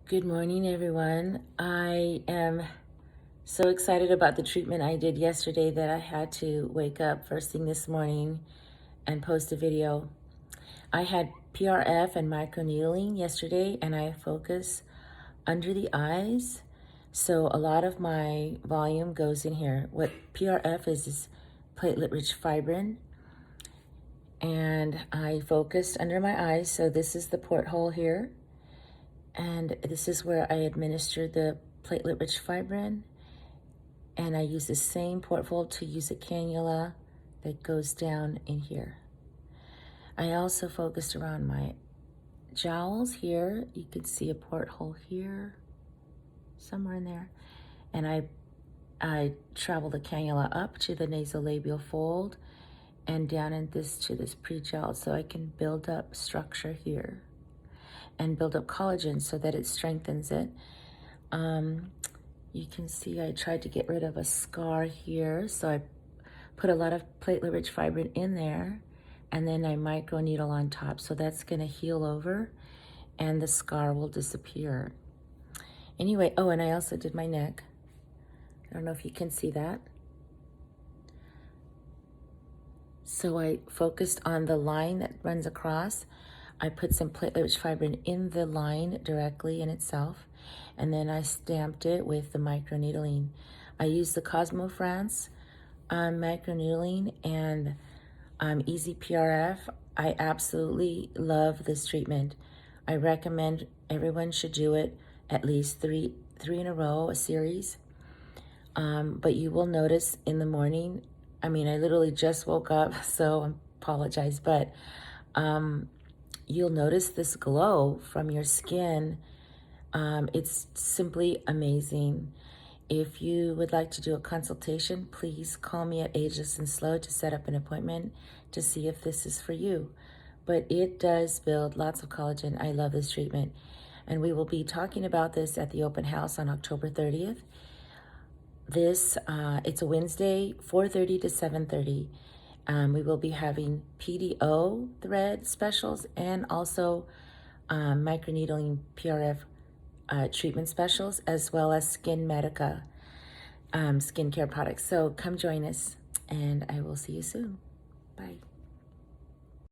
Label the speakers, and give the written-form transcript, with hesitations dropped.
Speaker 1: Good morning, everyone. I am so excited about the treatment I did yesterday that I had to wake up first thing this morning and post a video. I had PRF and microneedling yesterday, and I focus under the eyes. So a lot of my volume goes in here. What PRF is platelet-rich fibrin. And I focused under my eyes. So this is the porthole here. And this is where I administered the platelet-rich fibrin. And I use the same porthole to use a cannula that goes down in here. I also focused around my jowls here. You can see a porthole here, somewhere in there. And I travel the cannula up to the nasolabial fold and down in this to this pre-jowl, so I can build up structure here and build up collagen so that it strengthens it. You can see I tried to get rid of a scar here, so I put a lot of platelet-rich fibrin in there, and then I microneedle on top, so that's gonna heal over and the scar will disappear. Anyway, oh, and I also did my neck. I don't know if you can see that. So I focused on the line that runs across. I put some platelet-rich fibrin in the line directly in itself, and then I stamped it with the microneedling. I used the Cosmo France microneedling and Easy PRF. I absolutely love this treatment. I recommend everyone should do it at least three in a row, a series. But you will notice in the morning, I mean, I literally just woke up, so I apologize, but you'll notice this glow from your skin. It's simply amazing. If you would like to do a consultation, please call me at Ageless and Slow to set up an appointment to see if this is for you. But it does build lots of collagen. I love this treatment. And we will be talking about this at the open house on October 30th. It's a Wednesday, 4:30 to 7:30. We will be having PDO thread specials and also microneedling PRF treatment specials, as well as Skin Medica skincare products. So come join us, and I will see you soon. Bye.